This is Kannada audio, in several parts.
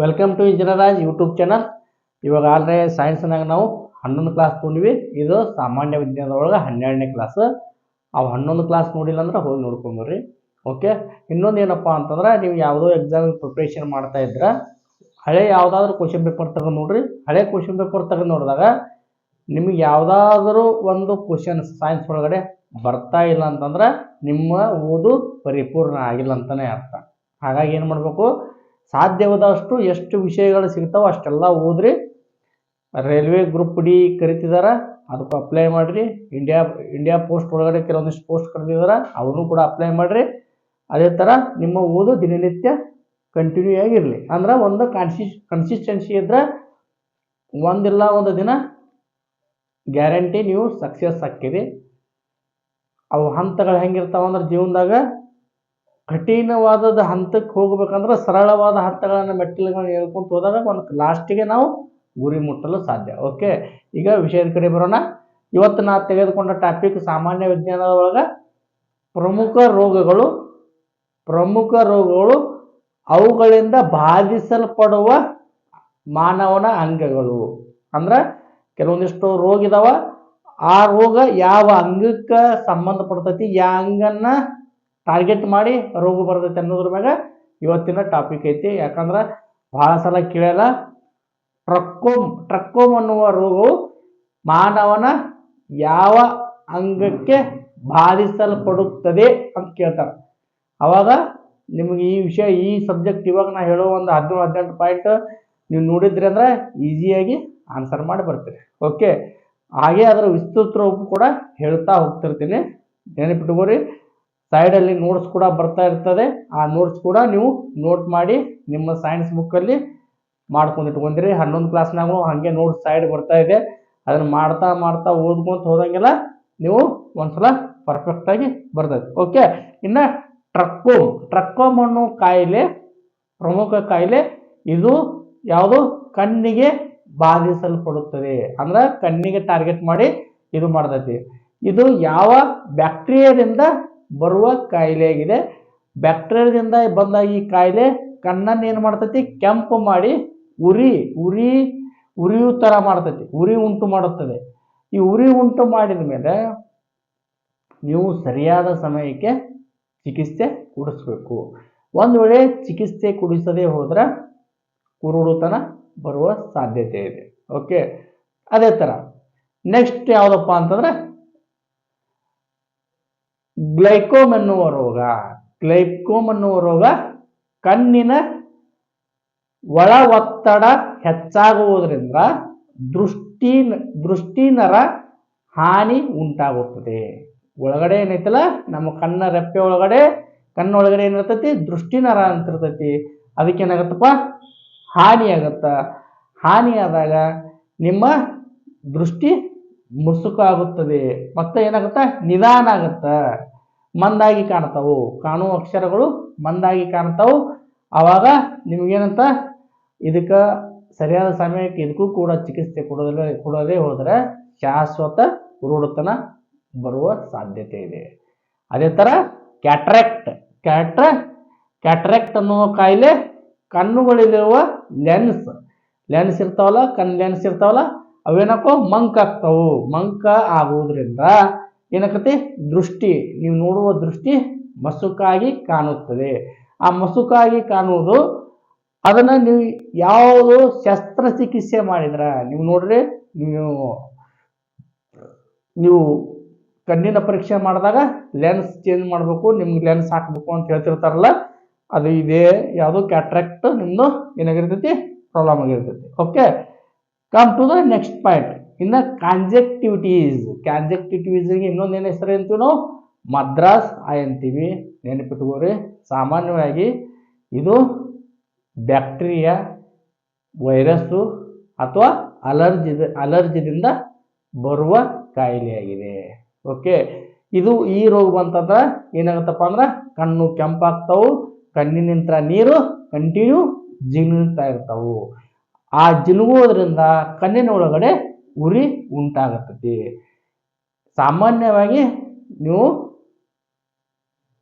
ವೆಲ್ಕಮ್ ಟು ಇಂಜಿನಿಯರಾಜ್ ಯೂಟ್ಯೂಬ್ ಚಾನಲ್. ಇವಾಗ ಆಲ್ರೆಡಿ ಸೈನ್ಸ್ನಾಗ ನಾವು 11 ಕ್ಲಾಸ್ ತೊಗೊಂಡ್ವಿ. ಇದು ಸಾಮಾನ್ಯ ವಿಜ್ಞಾನದೊಳಗೆ 12ನೇ ಕ್ಲಾಸ್. ಅವು 11 ಕ್ಲಾಸ್ ನೋಡಿಲ್ಲ ಅಂದ್ರೆ ಹೋಗಿ ನೋಡ್ಕೊಂಡ್ಬರ್ರಿ. ಓಕೆ, ಇನ್ನೊಂದು ಏನಪ್ಪ ಅಂತಂದ್ರೆ, ನೀವು ಯಾವುದೋ ಎಕ್ಸಾಮ್ ಪ್ರಿಪ್ರೇಷನ್ ಮಾಡ್ತಾ ಇದ್ರೆ ಹಳೆ ಯಾವುದಾದ್ರೂ ಕ್ವಶನ್ ಪೇಪರ್ ತೆಗೆದು ನೋಡ್ರಿ. ಹಳೆ ಕ್ವಶನ್ ಪೇಪರ್ ತೆಗೆದು ನೋಡಿದಾಗ ನಿಮಗೆ ಯಾವುದಾದ್ರೂ ಒಂದು ಕ್ವಶನ್ ಸೈನ್ಸ್ ಒಳಗಡೆ ಬರ್ತಾ ಇಲ್ಲ ಅಂತಂದ್ರೆ ನಿಮ್ಮ ಓದು ಪರಿಪೂರ್ಣ ಆಗಿಲ್ಲ ಅಂತಲೇ ಅರ್ಥ. ಹಾಗಾಗಿ ಏನು ಮಾಡಬೇಕು, ಸಾಧ್ಯವಾದಷ್ಟು ಎಷ್ಟು ವಿಷಯಗಳು ಸಿಗ್ತಾವೋ ಅಷ್ಟೆಲ್ಲ ಓದ್ರಿ. ರೈಲ್ವೆ ಗ್ರೂಪ್ ಡಿ ಕರಿತಿದಾರ, ಅದಕ್ಕೆ ಅಪ್ಲೈ ಮಾಡಿರಿ. ಇಂಡಿಯಾ ಪೋಸ್ಟ್ ಒಳಗಡೆ ಕೆಲವೊಂದಿಷ್ಟು ಪೋಸ್ಟ್ ಕರೆದಿದಾರ, ಅವನು ಕೂಡ ಅಪ್ಲೈ ಮಾಡಿರಿ. ಅದೇ ಥರ ನಿಮ್ಮ ಓದು ದಿನನಿತ್ಯ ಕಂಟಿನ್ಯೂ ಆಗಿರಲಿ. ಅಂದ್ರೆ ಒಂದು ಕನ್ಸಿಸ್ಟೆನ್ಸಿ ಇದ್ರೆ ಒಂದಿಲ್ಲ ಒಂದು ದಿನ ಗ್ಯಾರಂಟಿ ನೀವು ಸಕ್ಸಸ್ ಆಕ್ಕಿರಿ. ಅವು ಹಂತಗಳು ಹೆಂಗಿರ್ತಾವ ಅಂದ್ರೆ, ಜೀವನದಾಗ ಕಠಿಣವಾದ ಹಂತಕ್ಕೆ ಹೋಗ್ಬೇಕಂದ್ರೆ ಸರಳವಾದ ಹಂತಗಳನ್ನು ಮೆಟ್ಟಿಲುಗಳನ್ನ ಹೇಳ್ಕೊಂತ ಹೋದಾಗ ಒಂದು ಲಾಸ್ಟಿಗೆ ನಾವು ಗುರಿ ಮುಟ್ಟಲು ಸಾಧ್ಯ. ಓಕೆ, ಈಗ ವಿಷಯದ ಕಡೆ ಬರೋಣ. ಇವತ್ತು ನಾ ತೆಗೆದುಕೊಂಡ ಟಾಪಿಕ್ ಸಾಮಾನ್ಯ ವಿಜ್ಞಾನದ ಒಳಗೆ ಪ್ರಮುಖ ರೋಗಗಳು ಅವುಗಳಿಂದ ಬಾಧಿಸಲ್ಪಡುವ ಮಾನವನ ಅಂಗಗಳು. ಅಂದ್ರೆ ಕೆಲವೊಂದಿಷ್ಟು ರೋಗ ಇದಾವ, ಆ ರೋಗ ಯಾವ ಅಂಗಕ್ಕೆ ಸಂಬಂಧಪಡ್ತೈತಿ, ಯಾವ ಅಂಗನ್ನ ಟಾರ್ಗೆಟ್ ಮಾಡಿ ರೋಗ ಬರ್ತೈತಿ ಅನ್ನೋದ್ರ ಮ್ಯಾಗ ಇವತ್ತಿನ ಟಾಪಿಕ್ ಐತಿ. ಯಾಕಂದ್ರೆ ಬಹಳ ಸಲ ಕೇಳಲ್ಲ, ಟ್ರಕೋಮ್ ಅನ್ನುವ ರೋಗವು ಮಾನವನ ಯಾವ ಅಂಗಕ್ಕೆ ಬಾಧಿಸಲ್ಪಡುತ್ತದೆ ಅಂತ ಕೇಳ್ತಾರೆ. ಅವಾಗ ನಿಮಗೆ ಈ ವಿಷಯ, ಈ ಸಬ್ಜೆಕ್ಟ್ ಇವಾಗ ನಾ ಹೇಳೋ ಒಂದು 17-18 ಪಾಯಿಂಟ್ ನೀವು ನೋಡಿದ್ರಿ ಅಂದ್ರೆ ಈಸಿಯಾಗಿ ಆನ್ಸರ್ ಮಾಡಿ ಬರ್ತೀರಿ. ಓಕೆ, ಹಾಗೆ ಅದರ ವಿಸ್ತೃತ ರೂಪ ಕೂಡ ಹೇಳ್ತಾ ಹೋಗ್ತಿರ್ತೀನಿ, ನೆನಪಿಟ್ಕೋರಿ. ಸೈಡಲ್ಲಿ ನೋಟ್ಸ್ ಕೂಡ ಬರ್ತಾ ಇರ್ತದೆ. ಆ ನೋಟ್ಸ್ ಕೂಡ ನೀವು ನೋಟ್ ಮಾಡಿ ನಿಮ್ಮ ಸೈನ್ಸ್ ಬುಕ್ಕಲ್ಲಿ ಮಾಡ್ಕೊಂಡು ಇಟ್ಕೊಂಡಿರಿ. 11 ಕ್ಲಾಸ್ನಾಗೂ ಹಾಗೆ ನೋಟ್ಸ್ ಸೈಡ್ ಬರ್ತಾ ಇದೆ. ಅದನ್ನು ಮಾಡ್ತಾ ಓದ್ಕೊಂತ ಹೋದಂಗೆಲ್ಲ ನೀವು ಒಂದ್ಸಲ ಪರ್ಫೆಕ್ಟಾಗಿ ಬರ್ತದೆ. ಓಕೆ, ಇನ್ನು ಟ್ರಕೋಮ್ ಅನ್ನೋ ಕಾಯಿಲೆ ಪ್ರಮುಖ ಕಾಯಿಲೆ. ಇದು ಯಾವುದು ಕಣ್ಣಿಗೆ ಬಾಧಿಸಲ್ಪಡುತ್ತದೆ. ಅಂದ್ರೆ ಕಣ್ಣಿಗೆ ಟಾರ್ಗೆಟ್ ಮಾಡಿ ಇದು ಮಾಡ್ತೈತಿ. ಇದು ಯಾವ ಬ್ಯಾಕ್ಟೀರಿಯಾದಿಂದ ಬರುವ ಕಾಯಿಲೆ ಆಗಿದೆ. ಬ್ಯಾಕ್ಟೀರಿಯಾದಿಂದ ಬಂದ ಈ ಕಾಯಿಲೆ ಕಣ್ಣನ್ನು ಏನು ಮಾಡ್ತೈತಿ, ಕೆಂಪು ಮಾಡಿ ಉರಿಯು ಥರ ಮಾಡ್ತೈತಿ, ಉರಿ ಉಂಟು ಮಾಡುತ್ತದೆ. ಈ ಉರಿ ಉಂಟು ಮಾಡಿದ ಮೇಲೆ ನೀವು ಸರಿಯಾದ ಸಮಯಕ್ಕೆ ಚಿಕಿತ್ಸೆ ಕೊಡಿಸ್ಬೇಕು. ಒಂದು ವೇಳೆ ಚಿಕಿತ್ಸೆ ಕೊಡಿಸದೇ ಹೋದ್ರೆ ಕುರುಡುತನ ಬರುವ ಸಾಧ್ಯತೆ ಇದೆ. ಓಕೆ, ಅದೇ ಥರ ನೆಕ್ಸ್ಟ್ ಯಾವುದಪ್ಪ ಅಂತಂದ್ರೆ ಗ್ಲೈಕೋಮ್ ಅನ್ನುವ ರೋಗ ಕಣ್ಣಿನ ಒಳ ಒತ್ತಡ ಹೆಚ್ಚಾಗುವುದರಿಂದ ದೃಷ್ಟಿನರ ಹಾನಿ ಉಂಟಾಗುತ್ತದೆ. ಒಳಗಡೆ ಏನೈತಲ್ಲ, ನಮ್ಮ ಕಣ್ಣೊಳಗಡೆ ಏನಿರ್ತೈತಿ, ದೃಷ್ಟಿನರ ಅಂತಿರ್ತೈತಿ. ಅದಕ್ಕೇನಾಗತ್ತಪ್ಪ, ಹಾನಿ ಆದಾಗ ನಿಮ್ಮ ದೃಷ್ಟಿ ಮುಸುಕಾಗುತ್ತದೆ. ಮತ್ತೆ ಏನಾಗುತ್ತಾ, ನಿಧಾನ ಆಗುತ್ತಾ, ಮಂದಾಗಿ ಕಾಣ್ತಾವು, ಕಾಣುವ ಅಕ್ಷರಗಳು ಮಂದಾಗಿ ಕಾಣ್ತಾವು. ಆವಾಗ ನಿಮ್ಗೇನಂತ, ಇದಕ್ಕೆ ಸರಿಯಾದ ಸಮಯಕ್ಕೆ ಇದಕ್ಕೂ ಕೂಡ ಚಿಕಿತ್ಸೆ ಕೊಡದೇ ಹೋದರೆ ಶಾಶ್ವತ ಕುರುಡುತನ ಬರುವ ಸಾಧ್ಯತೆ ಇದೆ. ಅದೇ ಥರ ಕ್ಯಾಟ್ರಾಕ್ಟ್ ಅನ್ನುವ ಕಾಯಿಲೆ ಕಣ್ಣುಗಳಲ್ಲಿರುವ ಲೆನ್ಸ್ ಇರ್ತಾವಲ್ಲ, ಅವೇನಕ್ಕೋ ಮಂಕ ಆಗುವುದರಿಂದ ಏನಕ್ಕತಿ, ನೀವು ನೋಡುವ ದೃಷ್ಟಿ ಮಸುಕಾಗಿ ಕಾಣುತ್ತದೆ. ಆ ಮಸುಕಾಗಿ ಕಾಣುವುದು, ಅದನ್ನ ನೀವು ಯಾವುದು ಶಸ್ತ್ರಚಿಕಿತ್ಸೆ ಮಾಡಿದ್ರ, ನೀವು ನೋಡ್ರಿ, ನೀವು ಕಣ್ಣಿನ ಪರೀಕ್ಷೆ ಮಾಡಿದಾಗ ಲೆನ್ಸ್ ಚೇಂಜ್ ಮಾಡಬೇಕು, ನಿಮ್ಗೆ ಲೆನ್ಸ್ ಹಾಕಬೇಕು ಅಂತ ಹೇಳ್ತಿರ್ತಾರಲ್ಲ, ಅದು ಇದೇ ಯಾವುದು ಕ್ಯಾಟ್ರಾಕ್ಟ್ ನಿಮ್ದು ಏನಾಗಿರ್ತೈತಿ, ಪ್ರಾಬ್ಲಮ್ ಆಗಿರ್ತೈತಿ. Okay, come to the next point. ಇನ್ನು ಕಾಂಜಕ್ಟಿವಿಟೀಸ್ ಇನ್ನೊಂದೇನು ಹೆಸರು ಅಂತೀವಿ ನಾವು, ಮದ್ರಾಸ್ ಐ ಅಂತೀವಿ. ನೆನಪಿಟ್ಕೋರಿ, ಸಾಮಾನ್ಯವಾಗಿ ಇದು ಬ್ಯಾಕ್ಟೀರಿಯಾ, ವೈರಸ್ಸು ಅಥವಾ ಅಲರ್ಜಿದಿಂದ ಬರುವ ಕಾಯಿಲೆಯಾಗಿದೆ. ಓಕೆ, ಈ ರೋಗ ಬಂತಂದ್ರೆ ಏನಾಗುತ್ತಪ್ಪ ಅಂದ್ರೆ ಕಣ್ಣು ಕೆಂಪಾಗ್ತಾವು, ಕಣ್ಣಿನಿಂದ ನೀರು ಕಂಟಿನ್ಯೂ ಜಿನುಗ್ತಾ ಇರ್ತಾವು. ಆ ಜಿನುಗೋದ್ರಿಂದ ಕಣ್ಣಿನ ಒಳಗಡೆ ಉರಿ ಉಂಟಾಗುತ್ತದೆ. ಸಾಮಾನ್ಯವಾಗಿ ನೀವು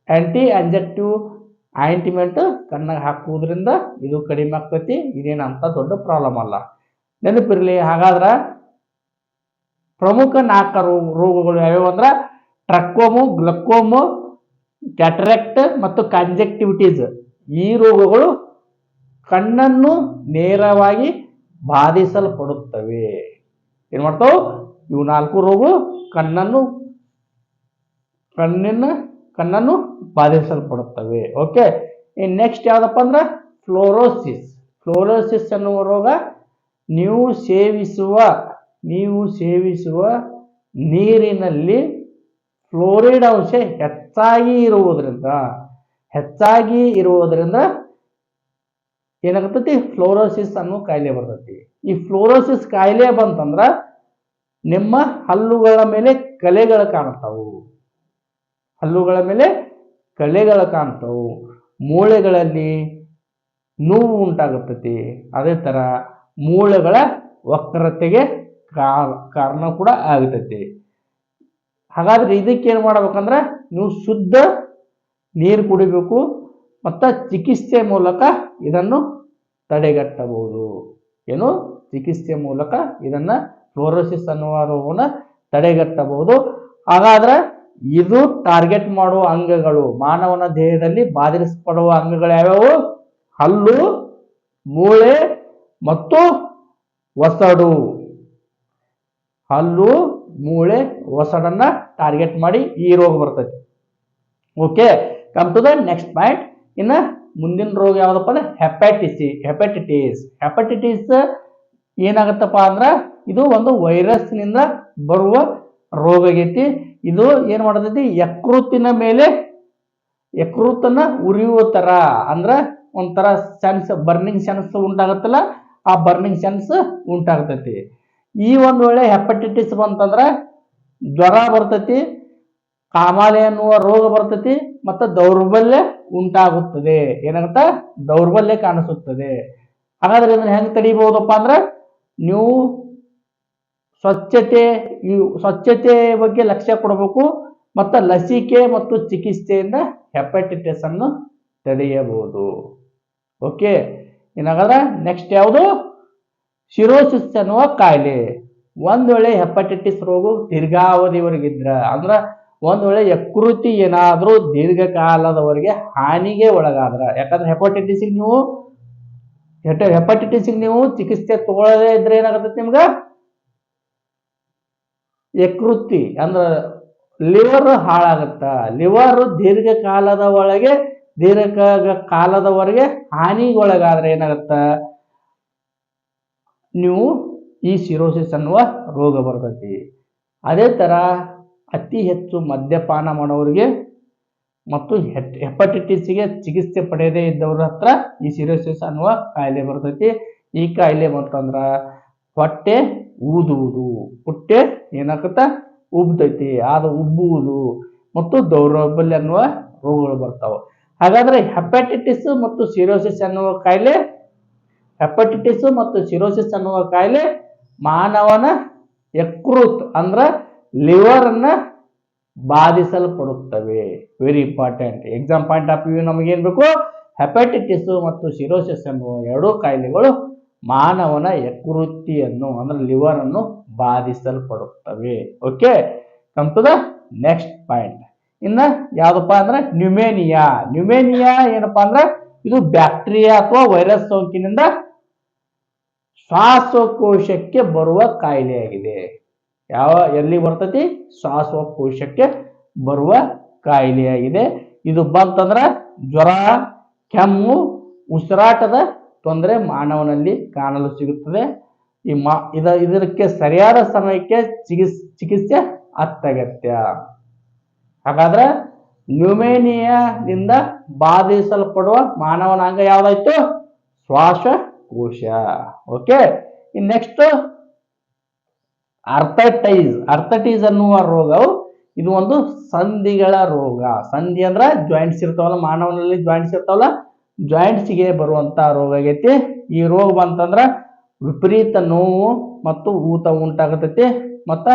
ಆಯಿಂಟ್ಮೆಂಟ್ ಕಣ್ಣಾಗ ಹಾಕುವುದರಿಂದ ಇದು ಕಡಿಮೆ ಆಗ್ತೈತಿ. ಇದೇನಂತ ದೊಡ್ಡ ಪ್ರಾಬ್ಲಮ್ ಅಲ್ಲ. ನೆನಪಿರಲಿ. ಹಾಗಾದ್ರೆ ಪ್ರಮುಖ 4 ರೋಗಗಳು ಯಾವ್ಯಾವ ಅಂದ್ರೆ ಟ್ರಕೋಮು, ಗ್ಲಕೋಮು, ಕ್ಯಾಟರಾಕ್ಟ್ ಮತ್ತು ಕಾಂಜಕ್ಟಿವಿಟೀಸ್. ಈ ರೋಗಗಳು ಕಣ್ಣನ್ನು ನೇರವಾಗಿ ಬಾಧಿಸಲ್ಪಡುತ್ತವೆ. ಏನ್ ಮಾಡ್ತಾವ? ಇವು 4 ರೋಗ ಕಣ್ಣನ್ನು ಬಾಧಿಸಲ್ಪಡುತ್ತವೆ. ಓಕೆ. ನೆಕ್ಸ್ಟ್ ಯಾವ್ದಪ್ಪ ಅಂದ್ರೆ ಫ್ಲೋರೋಸಿಸ್. ಫ್ಲೋರೋಸಿಸ್ ಅನ್ನುವ ರೋಗ ನೀವು ಸೇವಿಸುವ ನೀರಿನಲ್ಲಿ ಫ್ಲೋರಿಡ್ ಅಂಶ ಹೆಚ್ಚಾಗಿ ಇರುವುದರಿಂದ ಏನಾಗತೈತಿ? ಫ್ಲೋರೋಸಿಸ್ ಅನ್ನೋ ಕಾಯಿಲೆ ಬರ್ತೈತಿ. ಈ ಫ್ಲೋರೋಸಿಸ್ ಕಾಯಿಲೆ ಬಂತಂದ್ರ ನಿಮ್ಮ ಹಲ್ಲುಗಳ ಮೇಲೆ ಕಲೆಗಳು ಕಾಣ್ತಾವು, ಮೂಳೆಗಳಲ್ಲಿ ನೋವು ಉಂಟಾಗುತ್ತೈತಿ. ಅದೇ ತರ ಮೂಳೆಗಳ ವಕ್ರತೆಗೆ ಕಾರಣ ಕೂಡ ಆಗುತ್ತೈತಿ. ಹಾಗಾದ್ರೆ ಇದಕ್ಕೆ ಏನ್ ಮಾಡ್ಬೇಕಂದ್ರೆ ನೀವು ಶುದ್ಧ ನೀರು ಕುಡಿಬೇಕು ಮತ್ತ ಚಿಕಿತ್ಸೆ ಮೂಲಕ ಇದನ್ನು ತಡೆಗಟ್ಟಬಹುದು. ಚಿಕಿತ್ಸೆ ಮೂಲಕ ಇದನ್ನ ಫ್ಲೋರೋಸಿಸ್ ಅನ್ನುವ ರೋಗವನ್ನ ತಡೆಗಟ್ಟಬಹುದು. ಹಾಗಾದ್ರೆ ಇದು ಟಾರ್ಗೆಟ್ ಮಾಡುವ ಅಂಗಗಳು, ಮಾನವನ ದೇಹದಲ್ಲಿ ಬಾಧಿಸಲ್ಪಡುವ ಅಂಗಗಳು ಯಾವ್ಯಾವು? ಹಲ್ಲು, ಮೂಳೆ ಮತ್ತು ಒಸಡು. ಹಲ್ಲು, ಮೂಳೆ, ಒಸಡನ್ನ ಟಾರ್ಗೆಟ್ ಮಾಡಿ ಈ ರೋಗ ಬರ್ತೈತಿ. Okay. Come to the next point. ಇನ್ನ ಮುಂದಿನ ರೋಗ ಯಾವ್ದಪ್ಪ ಅಂದ್ರೆ ಹೆಪಟೈಟಿಸ್ ಏನಾಗತ್ತಪ್ಪ ಅಂದ್ರ ಇದು ಒಂದು ವೈರಸ್ ನಿಂದ ಬರುವ ರೋಗ ಆಗೈತಿ. ಇದು ಏನ್ ಮಾಡತೈತಿ? ಯಕೃತನ್ನ ಉರಿಯುವ ತರ, ಅಂದ್ರ ಒಂಥರ ಬರ್ನಿಂಗ್ ಸೆನ್ಸ್ ಉಂಟಾಗತ್ತಲ್ಲ, ಆ ಬರ್ನಿಂಗ್ ಸೆನ್ಸ್ ಉಂಟಾಗತೈತಿ. ಈ ಒಂದ್ ವೇಳೆ ಹೆಪಟೈಟಿಸ್ ಬಂತಂದ್ರ ಜ್ವರ ಬರ್ತೈತಿ, ಕಾಮಾಲೆ ಅನ್ನುವ ರೋಗ ಬರ್ತೈತಿ, ಮತ್ತು ದೌರ್ಬಲ್ಯ ಉಂಟಾಗುತ್ತದೆ. ಏನಾಗತ್ತ? ದೌರ್ಬಲ್ಯ ಕಾಣಿಸುತ್ತದೆ. ಹಾಗಾದ್ರೆ ಇದನ್ನ ಹೆಂಗ್ ತಡಿಬಹುದಪ್ಪ ಅಂದ್ರ ನೀವು ಸ್ವಚ್ಛತೆ ಬಗ್ಗೆ ಲಕ್ಷ್ಯ ಕೊಡಬೇಕು ಮತ್ತು ಲಸಿಕೆ ಮತ್ತು ಚಿಕಿತ್ಸೆಯಿಂದ ಹೆಪಟೈಟಿಸ್ ಅನ್ನು ತಡೆಯಬಹುದು. ಓಕೆ. ಏನಾಗದ ನೆಕ್ಸ್ಟ್ ಯಾವುದು? ಸಿರೋಸಿಸ್ ಅನ್ನುವ ಕಾಯಿಲೆ. ಒಂದ್ ವೇಳೆ ಹೆಪಟೈಟಿಸ್ ರೋಗ ದೀರ್ಘಾವಧಿವರೆಗಿದ್ರ ಅಂದ್ರ ಒಂದ್ ವೇಳೆ ಯಕೃತಿ ಏನಾದ್ರೂ ದೀರ್ಘಕಾಲದವರೆಗೆ ಹಾನಿಗೆ ಒಳಗಾದ್ರ, ಯಾಕಂದ್ರೆ ಹೆಪಟೈಟಿಸ್ ನೀವು ಚಿಕಿತ್ಸೆ ತಗೊಳ್ಳದೇ ಇದ್ರೆ ಏನಾಗತ್ತೈತಿ? ನಿಮ್ಗ ಯಕೃತಿ ಅಂದ್ರ ಲಿವರ್ ಹಾಳಾಗತ್ತ. ಲಿವರ್ ದೀರ್ಘಕಾಲದವರೆಗೆ ಹಾನಿಗೊಳಗಾದ್ರೆ ಏನಾಗತ್ತ? ನೀವು ಈ ಸಿರೋಸಿಸ್ ಅನ್ನುವ ರೋಗ ಬರ್ತೈತಿ. ಅದೇ ತರ ಅತಿ ಹೆಚ್ಚು ಮದ್ಯಪಾನ ಮಾಡೋರಿಗೆ ಮತ್ತು ಹೆಪಟೈಟಿಸ್ಗೆ ಚಿಕಿತ್ಸೆ ಪಡೆಯದೇ ಇದ್ದವ್ರ ಹತ್ರ ಈ ಸಿರೋಸಿಸ್ ಅನ್ನುವ ಕಾಯಿಲೆ ಬರ್ತೈತಿ. ಈ ಕಾಯಿಲೆ ಬಂತಂದ್ರ ಹೊಟ್ಟೆ ಏನಾಗತ್ತ? ಉಬ್ತೈತಿ. ಅದು ಉಬ್ಬುವುದು ಮತ್ತು ದೌರ್ಬಲ್ಯ ಅನ್ನುವ ರೋಗಗಳು ಬರ್ತಾವ. ಹಾಗಾದ್ರೆ ಹೆಪಟೈಟಿಸ್ ಮತ್ತು ಸಿರೋಸಿಸ್ ಅನ್ನುವ ಕಾಯಿಲೆ ಮಾನವನ ಯಕೃತ್ ಅಂದ್ರ ಲಿವರ್ ಅನ್ನ ಬಾಧಿಸಲ್ಪಡುತ್ತವೆ. Very important. Exam point of view ನಮಗೆ ಏನ್ ಬೇಕು? ಹೆಪಟೈಟಿಸ್ ಮತ್ತು ಸಿರೋಸಿಸ್ ಅನ್ನುವ 2 ಕಾಯಿಲೆಗಳು ಮಾನವನ ಯಕೃತಿಯನ್ನು ಅಂದ್ರೆ ಲಿವರ್ ಅನ್ನು ಬಾಧಿಸಲ್ಪಡುತ್ತವೆ. Okay. Come to the next point. ಇನ್ನ ಯಾವ್ದಪ್ಪ ಅಂದ್ರೆ ನ್ಯೂಮೇನಿಯಾ ಏನಪ್ಪಾ ಅಂದ್ರೆ ಇದು ಬ್ಯಾಕ್ಟೀರಿಯಾ ಅಥವಾ ವೈರಸ್ ಸೋಂಕಿನಿಂದ ಶ್ವಾಸಕೋಶಕ್ಕೆ ಬರುವ ಕಾಯಿಲೆಯಾಗಿದೆ. ಎಲ್ಲಿ ಬರ್ತೈತಿ? ಶ್ವಾಸಕೋಶಕ್ಕೆ ಬರುವ ಕಾಯಿಲೆಯಾಗಿದೆ. ಇದು ಬಂತಂದ್ರ ಜ್ವರ, ಕೆಮ್ಮು, ಉಸಿರಾಟದ ತೊಂದರೆ ಮಾನವನಲ್ಲಿ ಕಾಣಲು ಸಿಗುತ್ತದೆ. ಇದಕ್ಕೆ ಸರಿಯಾದ ಸಮಯಕ್ಕೆ ಚಿಕಿತ್ಸೆ ಅತ್ಯಗತ್ಯ. ಹಾಗಾದ್ರೆ ನ್ಯೂಮೇನಿಯಾದಿಂದ ಬಾಧಿಸಲ್ಪಡುವ ಮಾನವನ ಅಂಗ ಯಾವ್ದಾಯ್ತು? ಶ್ವಾಸಕೋಶ. ಓಕೆ. ಇನ್ ನೆಕ್ಸ್ಟ್ ಅರ್ಥೈಟಿಸ್ ಅನ್ನುವ ರೋಗವು ಇದು ಒಂದು ಸಂಧಿಗಳ ರೋಗ. ಸಂಧಿ ಅಂದ್ರ ಜಾಯಿಂಟ್ಸ್ ಇರ್ತಾವಲ್ಲ, ಮಾನವನಲ್ಲಿ ಜಾಯಿಂಟ್ಸ್ ಇರ್ತಾವಲ್ಲ, ಜಾಯಿಂಟ್ಸ್ಗೆ ಬರುವಂತ ರೋಗ ಆಗೈತಿ. ಈ ರೋಗ ಬಂತಂದ್ರ ವಿಪರೀತ ನೋವು ಮತ್ತು ಊತ ಉಂಟಾಗತೈತಿ, ಮತ್ತ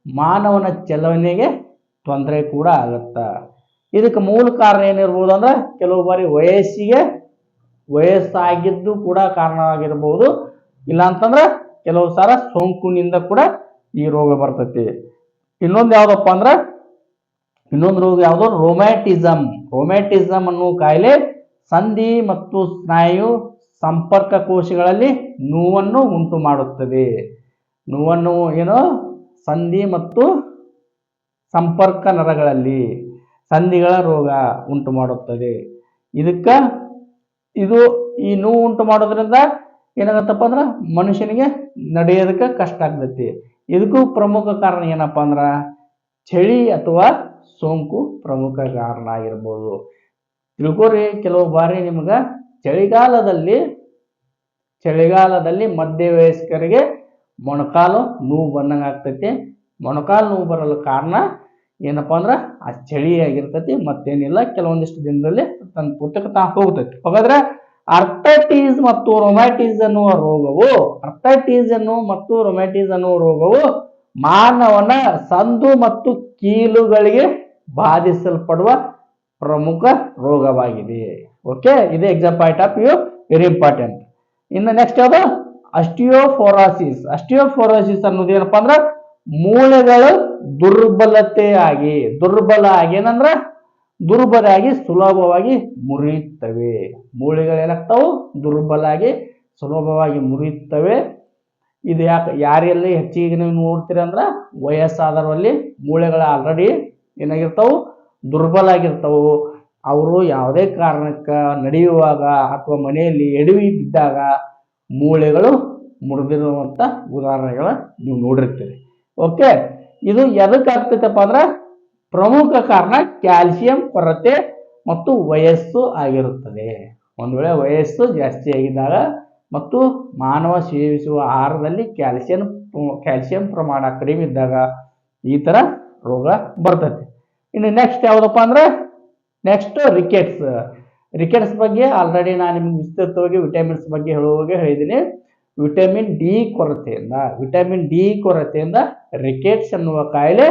ಮಾನವನ ಚಲನೆಗೆ ತೊಂದರೆ ಕೂಡ ಆಗತ್ತ. ಇದಕ್ಕೆ ಮೂಲ ಕಾರಣ ಏನಿರ್ಬೋದು ಅಂದ್ರೆ ಕೆಲವು ಬಾರಿ ವಯಸ್ಸಾಗಿದ್ದು ಕೂಡ ಕಾರಣವಾಗಿರ್ಬೋದು, ಇಲ್ಲ ಅಂತಂದ್ರೆ ಕೆಲವು ಸಾರ ಸೋಂಕಿನಿಂದ ಕೂಡ ಈ ರೋಗ ಬರ್ತೈತಿ. ಇನ್ನೊಂದು ಯಾವ್ದಪ್ಪ ಅಂದ್ರೆ ಇನ್ನೊಂದು ರೋಗ ಯಾವುದು, ರೊಮ್ಯಾಟಿಸಮ್ ಅನ್ನುವ ಕಾಯಿಲೆ ಸಂಧಿ ಮತ್ತು ಸ್ನಾಯು ಸಂಪರ್ಕ ಕೋಶಗಳಲ್ಲಿ ನೋವನ್ನು ಉಂಟು ಮಾಡುತ್ತದೆ. ನೋವನ್ನು ಏನು, ಸಂಧಿ ಮತ್ತು ಸಂಪರ್ಕ ನರಗಳಲ್ಲಿ ಸಂಧಿಗಳ ರೋಗ ಉಂಟು ಮಾಡುತ್ತದೆ. ಈ ನೋವು ಉಂಟು ಮಾಡೋದ್ರಿಂದ ಏನಾಗತ್ತಪ್ಪ ಅಂದ್ರೆ ಮನುಷ್ಯನಿಗೆ ನಡೆಯೋದಕ್ಕೆ ಕಷ್ಟ ಆಗ್ತೈತಿ. ಇದಕ್ಕೂ ಪ್ರಮುಖ ಕಾರಣ ಏನಪ್ಪಾ ಅಂದ್ರ ಚಳಿ ಅಥವಾ ಸೋಂಕು ಪ್ರಮುಖ ಕಾರಣ ಆಗಿರ್ಬೋದು. ತಿಳ್ಕೊರಿ, ಕೆಲವು ಬಾರಿ ನಿಮ್ಗ ಚಳಿಗಾಲದಲ್ಲಿ ಮಧ್ಯ ವಯಸ್ಕರಿಗೆ ಮೊಣಕಾಲು ನೋವು ಬಂದಂಗೆ ಆಗ್ತೈತಿ. ಮೊಣಕಾಲು ನೋವು ಬರಲು ಕಾರಣ ಏನಪ್ಪಾ ಅಂದ್ರ ಆ ಚಳಿ ಆಗಿರ್ತೈತಿ, ಮತ್ತೇನಿಲ್ಲ. ಕೆಲವೊಂದಿಷ್ಟು ದಿನದಲ್ಲಿ ತನ್ನ ಪುಸ್ತಕ ಹೋಗ್ತೈತಿ. ಹಾಗಾದ್ರೆ ಅರ್ಥೈಟಿಸ್ ಮತ್ತು ರೊಮ್ಯಾಟಿಸ್ ಅನ್ನುವ ರೋಗವು ಮಾನವನ ಸಂದು ಮತ್ತು ಕೀಲುಗಳಿಗೆ ಬಾಧಿಸಲ್ಪಡುವ ಪ್ರಮುಖ ರೋಗವಾಗಿದೆ. ಓಕೆ, ಇದು exam point of view very important. ಇನ್ನು ನೆಕ್ಸ್ಟ್ ಯಾವುದು, ಅಸ್ಟಿಯೋಫೋರೋಸಿಸ್ ಅನ್ನೋದು ಏನಪ್ಪಾ ಅಂದ್ರೆ ಮೂಳೆಗಳು ದುರ್ಬಲ ಆಗಿ ಸುಲಭವಾಗಿ ಮುರಿಯುತ್ತವೆ. ಮೂಳೆಗಳು ಏನಾಗ್ತಾವು, ಸುಲಭವಾಗಿ ಮುರಿಯುತ್ತವೆ. ಇದು ಯಾರೆಲ್ಲಿ ಹೆಚ್ಚಿಗೆ ನೀವು ನೋಡ್ತೀರ ಅಂದ್ರೆ ವಯಸ್ಸಾದವರಲ್ಲಿ ಮೂಳೆಗಳು ಆಲ್ರೆಡಿ ಏನಾಗಿರ್ತಾವು, ದುರ್ಬಲ ಆಗಿರ್ತಾವು. ಅವರು ಯಾವುದೇ ಕಾರಣಕ್ಕೆ ನಡೆಯುವಾಗ ಅಥವಾ ಮನೆಯಲ್ಲಿ ಎಡವಿ ಬಿದ್ದಾಗ ಮೂಳೆಗಳು ಮುರಿದಿರುವಂತ ಉದಾಹರಣೆಗಳ ನೀವು ನೋಡಿರ್ತೀರಿ. ಓಕೆ, ಇದು ಎದಕ್ಕೆ ಆಗ್ತೈತಪ್ಪ ಅಂದ್ರೆ ಪ್ರಮುಖ ಕಾರಣ ಕ್ಯಾಲ್ಸಿಯಂ ಕೊರತೆ ಮತ್ತು ವಯಸ್ಸು ಆಗಿರುತ್ತದೆ. ಒಂದು ವೇಳೆ ವಯಸ್ಸು ಜಾಸ್ತಿ ಆಗಿದ್ದಾಗ ಮತ್ತು ಮಾನವ ಸೇವಿಸುವ ಆಹಾರದಲ್ಲಿ ಕ್ಯಾಲ್ಸಿಯಂ ಪ್ರಮಾಣ ಕಡಿಮೆ ಇದ್ದಾಗ ಈ ತರ ರೋಗ ಬರ್ತೈತಿ. ಇನ್ನು ನೆಕ್ಸ್ಟ್ ಯಾವ್ದಪ್ಪ ಅಂದ್ರೆ ರಿಕೆಟ್ಸ್ ಬಗ್ಗೆ ಆಲ್ರೆಡಿ ನಾನು ನಿಮ್ಗೆ ವಿಸ್ತೃತವಾಗಿ ವಿಟಮಿನ್ಸ್ ಬಗ್ಗೆ ಹೇಳಿದ್ದೀನಿ. ವಿಟಮಿನ್ ಡಿ ಕೊರತೆಯಿಂದ ರಿಕೆಟ್ಸ್ ಅನ್ನುವ ಕಾಯಿಲೆ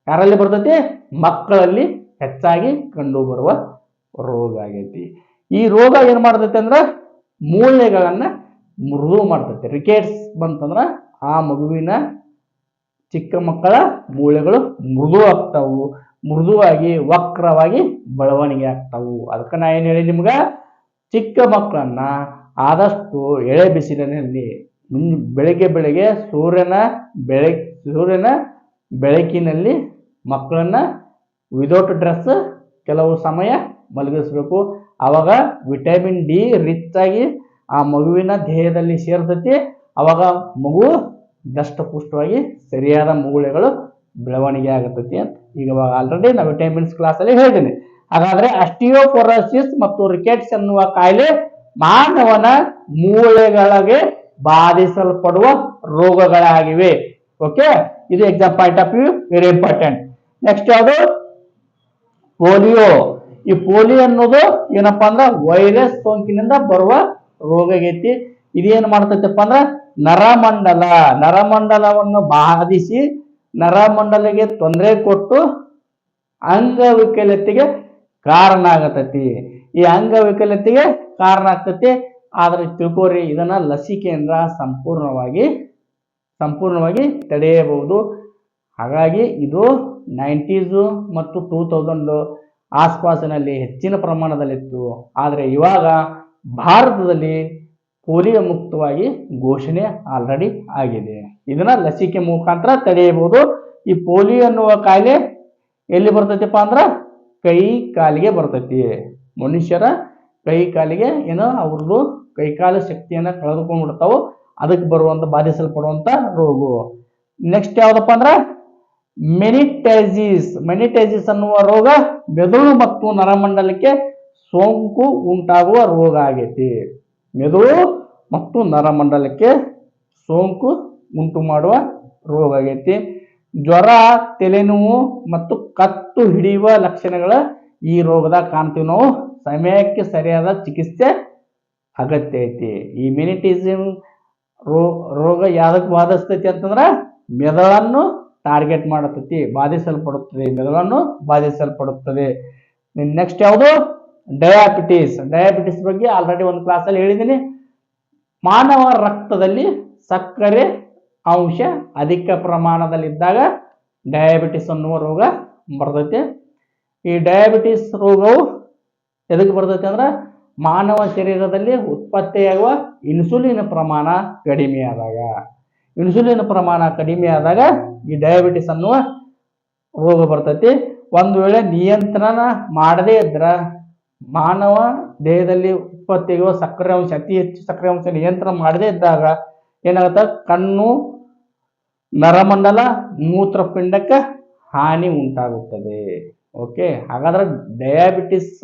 ಯಾರಲ್ಲಿ ಬರ್ತೈತಿ, ಮಕ್ಕಳಲ್ಲಿ ಹೆಚ್ಚಾಗಿ ಕಂಡು ಬರುವ ರೋಗ ಆಗೈತಿ. ಈ ರೋಗ ಏನ್ ಮಾಡ್ತೈತಿ ಅಂದ್ರ ಮೂಳೆಗಳನ್ನ ಮೃದು ಮಾಡ್ತೈತಿ. ರಿಕೆಟ್ಸ್ ಬಂತಂದ್ರ ಆ ಮಗುವಿನ ಚಿಕ್ಕ ಮಕ್ಕಳ ಮೂಳೆಗಳು ಮೃದುವಾಗಿ ವಕ್ರವಾಗಿ ಬೆಳವಣಿಗೆ ಆಗ್ತಾವು. ಅದಕ್ಕೆ ನಾ ಏನ್ ಹೇಳಿ ನಿಮ್ಗ, ಚಿಕ್ಕ ಮಕ್ಕಳನ್ನ ಆದಷ್ಟು ಎಳೆ ಬಿಸಿಲಿನಲ್ಲಿ ಬೆಳಿಗ್ಗೆ ಸೂರ್ಯನ ಬೆಳಕಿನಲ್ಲಿ ಮಕ್ಕಳನ್ನ ವಿದೌಟ್ ಡ್ರೆಸ್ ಕೆಲವು ಸಮಯ ಮಲಗಿಸ್ಬೇಕು. ಅವಾಗ ವಿಟಮಿನ್ ಡಿ ರಿಚ್ ಆಗಿ ಆ ಮಗುವಿನ ದೇಹದಲ್ಲಿ ಸೇರ್ತೈತಿ. ಅವಾಗ ಮಗು ದಷ್ಟಪುಷ್ಟವಾಗಿ ಸರಿಯಾದ ಮೂಳೆಗಳು ಬೆಳವಣಿಗೆ ಆಗತೈತಿ ಅಂತ ಈಗ ಆಲ್ರೆಡಿ ನಾ ವಿಟಮಿನ್ಸ್ ಕ್ಲಾಸ್ ಅಲ್ಲಿ ಹೇಳಿದ್ದೀನಿ. ಹಾಗಾದ್ರೆ ಆಸ್ಟಿಯೋಪೊರೋಸಿಸ್ ಮತ್ತು ರಿಕೆಟ್ಸ್ ಅನ್ನುವ ಕಾಯಿಲೆ ಮಾನವನ ಮೂಳೆಗಳಿಗೆ ಬಾಧಿಸಲ್ಪಡುವ ರೋಗಗಳಾಗಿವೆ. ಓಕೆ, ಇದು exam point of view very important. Next ಯಾವುದು, ಪೋಲಿಯೋ. ಈ ಪೋಲಿಯೋ ಅನ್ನೋದು ಏನಪ್ಪಾ ಅಂದ್ರೆ ವೈರಸ್ ಸೋಂಕಿನಿಂದ ಬರುವ ರೋಗ ಆಗೈತಿ. ಇದೇನ್ ಮಾಡ್ತೈತಪ್ಪ ಅಂದ್ರ ನರಮಂಡಲವನ್ನು ಬಾಧಿಸಿ ನರಮಂಡಲಕ್ಕೆ ತೊಂದರೆ ಕೊಟ್ಟು ಅಂಗವಿಕಲತೆಗೆ ಕಾರಣ ಆಗತೈತಿ. ಈ ಅಂಗವಿಕಲತೆಗೆ ಕಾರಣ ಆಗ್ತೈತಿ. ಆದ್ರೆ ತಿಳ್ಕೋರಿ, ಇದನ್ನ ಲಸಿಕೆಯಿಂದ ಸಂಪೂರ್ಣವಾಗಿ ತಡೆಯಬಹುದು. ಹಾಗಾಗಿ ಇದು 90s ಮತ್ತು 2000 ಆಸ್ಪಾಸಿನಲ್ಲಿ ಹೆಚ್ಚಿನ ಪ್ರಮಾಣದಲ್ಲಿತ್ತು. ಆದರೆ ಇವಾಗ ಭಾರತದಲ್ಲಿ ಪೋಲಿಯೋ ಮುಕ್ತವಾಗಿ ಘೋಷಣೆ ಆಲ್ರೆಡಿ ಆಗಿದೆ. ಇದನ್ನ ಲಸಿಕೆ ಮುಖಾಂತರ ತಡೆಯಬಹುದು. ಈ ಪೋಲಿಯೋ ಅನ್ನುವ ಕಾಯಿಲೆ ಎಲ್ಲಿ ಬರ್ತೈತಿಪ್ಪ ಅಂದ್ರ ಕೈ ಕಾಲಿಗೆ ಬರ್ತೈತಿ. ಮನುಷ್ಯರ ಕೈ ಕಾಲಿಗೆ ಅವ್ರದ್ದು ಕೈಕಾಲು ಶಕ್ತಿಯನ್ನ ಕಳೆದುಕೊಂಡ್ಬಿಡ್ತಾವು. ಅದಕ್ಕೆ ಬಾಧಿಸಲ್ಪಡುವಂತ ರೋಗ. ನೆಕ್ಸ್ಟ್ ಯಾವ್ದಪ್ಪ ಅಂದ್ರ ಮೆನಿಟೈಸಿಸ್ ಅನ್ನುವ ರೋಗ ಮೆದುಳು ಮತ್ತು ನರಮಂಡಲಕ್ಕೆ ಸೋಂಕು ಉಂಟಾಗುವ ರೋಗ ಆಗೈತಿ. ಮೆದುಳು ಮತ್ತು ನರಮಂಡಲಕ್ಕೆ ಸೋಂಕು ಉಂಟು ಮಾಡುವ ರೋಗ ಆಗೈತಿ. ಜ್ವರ, ತಲೆನೋವು ಮತ್ತು ಕತ್ತು ಹಿಡಿಯುವ ಲಕ್ಷಣಗಳ ಈ ರೋಗದಾಗ ಕಾಣ್ತೀವಿ ನಾವು. ಸಮಯಕ್ಕೆ ಸರಿಯಾದ ಚಿಕಿತ್ಸೆ ಅಗತ್ಯ ಐತಿ. ಈ ಮೆನಿಟೈಸಿಸ್ ರೋಗ ಯಾವ್ದಕ್ಕೆ ಬಾಧಿಸ್ತೈತಿ ಅಂತಂದ್ರ ಮೆದುಳನ್ನು ಟಾರ್ಗೆಟ್ ಮಾಡುತ್ತೈತಿ, ಬಾಧಿಸಲ್ಪಡುತ್ತದೆ, ಮೆದುಳನ್ನು ಬಾಧಿಸಲ್ಪಡುತ್ತದೆ. ನೆಕ್ಸ್ಟ್ ಯಾವುದು? ಡಯಾಬಿಟಿಸ್. ಡಯಾಬಿಟಿಸ್ ಬಗ್ಗೆ ಆಲ್ರೆಡಿ ಒಂದು ಕ್ಲಾಸಲ್ಲಿ ಹೇಳಿದ್ದೀನಿ. ಮಾನವ ರಕ್ತದಲ್ಲಿ ಸಕ್ಕರೆ ಅಂಶ ಅಧಿಕ ಪ್ರಮಾಣದಲ್ಲಿದ್ದಾಗ ಡಯಾಬಿಟಿಸ್ ಅನ್ನುವ ರೋಗ ಬರ್ತೈತಿ. ಈ ಡಯಾಬಿಟಿಸ್ ರೋಗವು ಎದಕ್ಕೆ ಬರ್ತೈತಿ ಅಂದ್ರೆ ಮಾನವ ಶರೀರದಲ್ಲಿ ಉತ್ಪತ್ತಿಯಾಗುವ ಇನ್ಸುಲಿನ್ ಪ್ರಮಾಣ ಕಡಿಮೆ ಆದಾಗ, ಇನ್ಸುಲಿನ್ ಪ್ರಮಾಣ ಕಡಿಮೆ ಆದಾಗ ಈ ಡಯಾಬಿಟಿಸ್ ಅನ್ನುವ ರೋಗ ಬರ್ತೈತಿ. ಒಂದು ವೇಳೆ ನಿಯಂತ್ರಣ ಮಾಡದೇ ಇದ್ರ ಮಾನವ ದೇಹದಲ್ಲಿ ಉತ್ಪತ್ತಿಯಾಗುವ ಸಕ್ಕರೆ ಅಂಶ, ಅತಿ ಹೆಚ್ಚು ಸಕ್ಕರೆ ಅಂಶ ನಿಯಂತ್ರಣ ಮಾಡದೇ ಇದ್ದಾಗ ಏನಾಗುತ್ತೆ? ಕಣ್ಣು, ನರಮಂಡಲ, ಮೂತ್ರಪಿಂಡಕ್ಕೆ ಹಾನಿ ಉಂಟಾಗುತ್ತದೆ. ಓಕೆ, ಹಾಗಾದ್ರೆ ಡಯಾಬಿಟಿಸ್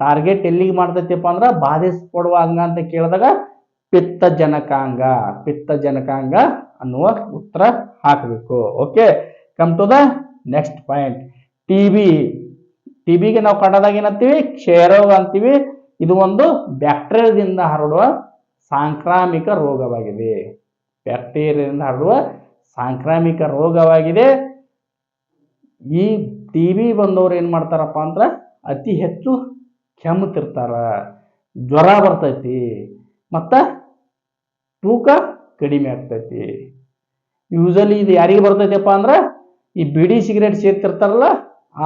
ಟಾರ್ಗೆಟ್ ಎಲ್ಲಿಗೆ ಮಾಡ್ತೈತಿಪ್ಪ ಅಂದ್ರೆ ಬಾಧಿಸಲ್ಪಡುವ ಅಂಗ ಅಂತ ಕೇಳಿದಾಗ ಪಿತ್ತಜನಕಾಂಗ, ಪಿತ್ತಜನಕಾಂಗ ಅನ್ನುವ ಉತ್ತರ ಹಾಕಬೇಕು. Okay, come to the next point. TB. ಟಿಬಿಗೆ ನಾವು ಕನ್ನಡದಾಗ ಏನಂತೀವಿ? ಕ್ಷಯರೋಗ ಅಂತೀವಿ. ಇದು ಒಂದು ಬ್ಯಾಕ್ಟೀರಿಯಾದಿಂದ ಹರಡುವ ಸಾಂಕ್ರಾಮಿಕ ರೋಗವಾಗಿದೆ. ಬ್ಯಾಕ್ಟೀರಿಯಾದಿಂದ ಹರಡುವ ಸಾಂಕ್ರಾಮಿಕ ರೋಗವಾಗಿದೆ. ಈ ಟಿಬಿ ಬಂದವರು ಏನ್ ಮಾಡ್ತಾರಪ್ಪ ಅಂದ್ರೆ ಅತಿ ಹೆಚ್ಚು ಕೆಮ್ಮುತ್ತಿರ್ತಾರ, ಜ್ವರ ಬರ್ತೈತಿ, ಮತ್ತ ತೂಕ ಕಡಿಮೆ ಆಗ್ತೈತಿ. ಯೂಸಲಿ ಇದು ಯಾರಿಗೆ ಬರ್ತೈತಿಪ್ಪ ಅಂದ್ರೆ ಈ ಬಿಡಿ ಸಿಗರೇಟ್ ಸೇರ್ತಿರ್ತಾರಲ್ಲ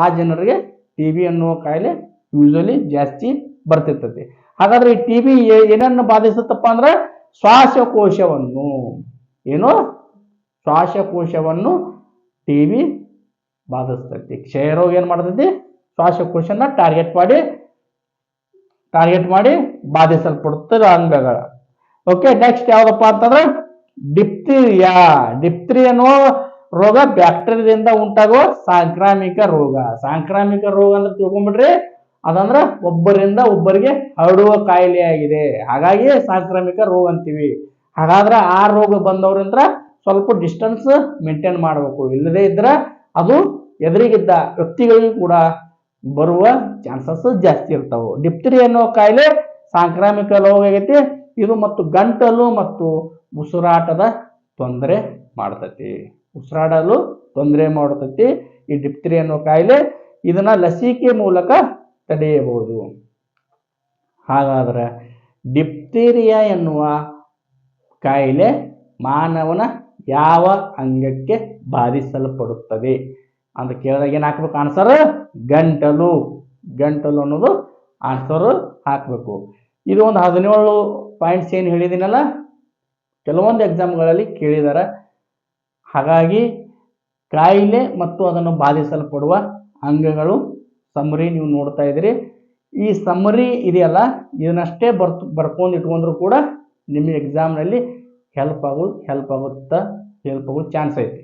ಆ ಜನರಿಗೆ ಟಿಬಿ ಅನ್ನುವ ಕಾಯಿಲೆ ಯೂಸಲಿ ಜಾಸ್ತಿ ಬರ್ತಿರ್ತೈತಿ. ಹಾಗಾದ್ರೆ ಈ ಟಿಬಿ ಏನನ್ನು ಬಾಧಿಸುತ್ತಪ್ಪ ಅಂದ್ರೆ ಶ್ವಾಸಕೋಶವನ್ನು, ಏನು ಶ್ವಾಸಕೋಶವನ್ನು ಟಿಬಿ ಬಾಧಿಸ್ತೈತಿ. ಕ್ಷಯರೋಗ ಏನ್ ಮಾಡ್ತೈತಿ? ಶ್ವಾಸಕೋಶನ ಟಾರ್ಗೆಟ್ ಮಾಡಿ ಬಾಧಿಸಲ್ಪಡುತ್ತದೆ ಅಂಗಗಳ. ಓಕೆ, ನೆಕ್ಸ್ಟ್ ಯಾವ್ದಪ್ಪ ಅಂತಂದ್ರೆ ಡಿಪ್ತೀರಿಯಾ. ಡಿಪ್ತೀರಿಯಾ ಅನ್ನುವ ರೋಗ ಬ್ಯಾಕ್ಟೀರಿಯಾದಿಂದ ಉಂಟಾಗುವ ಸಾಂಕ್ರಾಮಿಕ ರೋಗ. ಸಾಂಕ್ರಾಮಿಕ ರೋಗ ಅಂದ್ರೆ ತಿಳ್ಕೊಂಡ್ಬಿಡ್ರಿ, ಅದಂದ್ರ ಒಬ್ಬರಿಂದ ಒಬ್ಬರಿಗೆ ಹರಡುವ ಕಾಯಿಲೆಯಾಗಿದೆ. ಹಾಗಾಗಿ ಸಾಂಕ್ರಾಮಿಕ ರೋಗ ಅಂತೀವಿ. ಹಾಗಾದ್ರೆ ಆ ರೋಗ ಬಂದವರಿಂದ ಸ್ವಲ್ಪ ಡಿಸ್ಟೆನ್ಸ್ ಮೇಂಟೈನ್ ಮಾಡಬೇಕು. ಇಲ್ಲದೇ ಇದ್ರೆ ಅದು ಎದುರಿಗಿದ್ದ ವ್ಯಕ್ತಿಗಳಿಗೂ ಕೂಡ ಬರುವ ಚಾನ್ಸಸ್ ಜಾಸ್ತಿ ಇರ್ತಾವೆ. ಡಿಪ್ತೀರಿಯಾ ಅನ್ನೋ ಕಾಯಿಲೆ ಸಾಂಕ್ರಾಮಿಕ ರೋಗ ಆಗೈತಿ. ಇದು ಮತ್ತು ಗಂಟಲು ಮತ್ತು ಉಸಿರಾಟದ ತೊಂದರೆ ಮಾಡ್ತೈತಿ. ಉಸಿರಾಡಲು ತೊಂದರೆ ಮಾಡ್ತೈತಿ ಈ ಡಿಪ್ತೀರಿಯಾ ಅನ್ನೋ ಕಾಯಿಲೆ. ಇದನ್ನ ಲಸಿಕೆ ಮೂಲಕ ತಡೆಯಬಹುದು. ಹಾಗಾದ್ರೆ ಡಿಪ್ತೀರಿಯಾ ಎನ್ನುವ ಕಾಯಿಲೆ ಮಾನವನ ಯಾವ ಅಂಗಕ್ಕೆ ಬಾಧಿಸಲ್ಪಡುತ್ತದೆ ಅಂತ ಕೇಳಿದಾಗ ಏನ್ ಹಾಕ್ಬೇಕು? ಆನ್ಸರ್ ಗಂಟಲು. ಗಂಟಲು ಅನ್ನೋದು ಆನ್ಸರ್ ಹಾಕ್ಬೇಕು. ಇದು ಒಂದು 17 ಪಾಯಿಂಟ್ಸ್ ಏನು ಹೇಳಿದಿನಲ್ಲ, ಕೆಲವೊಂದು ಎಕ್ಸಾಮ್ಗಳಲ್ಲಿ ಕೇಳಿದಾರೆ. ಹಾಗಾಗಿ ಕಾಯಿಲೆ ಮತ್ತು ಅದನ್ನು ಬಾಧಿಸಲ್ಪಡುವ ಅಂಗಗಳು ಸಮ್ಮರಿ ನೀವು ನೋಡ್ತಾ ಇದ್ದೀರಿ. ಈ ಸಮ್ಮರಿ ಇದೆಯಲ್ಲ, ಇದನ್ನಷ್ಟೇ ಬರ್ಕೊಂಡು ಇಟ್ಕೊಂಡ್ರು ಕೂಡ ನಿಮಗೆ ಎಕ್ಸಾಮ್ನಲ್ಲಿ ಹೆಲ್ಪ್ ಆಗೋ ಚಾನ್ಸ್ ಐತಿ.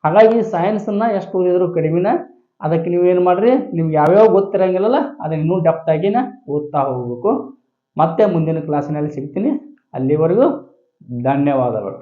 ಹಾಗಾಗಿ ಸೈನ್ಸನ್ನ ಎಷ್ಟು ಓದಿದ್ರು ಕಡಿಮೆನ. ಅದಕ್ಕೆ ನೀವೇನು ಮಾಡ್ರಿ, ನಿಮ್ಗೆ ಯಾವ್ಯಾವ ಗೊತ್ತಿರಂಗಿಲ್ಲಲ್ಲ ಅದನ್ನ ಇನ್ನೂ ಡೆಪ್ತ್ ಆಗಿನ ಓದ್ತಾ ಹೋಗ್ಬೇಕು. ಮತ್ತೆ ಮುಂದಿನ ಕ್ಲಾಸಿನಲ್ಲಿ ಸಿಗ್ತೀನಿ. ಅಲ್ಲಿವರೆಗೂ ಧನ್ಯವಾದಗಳು.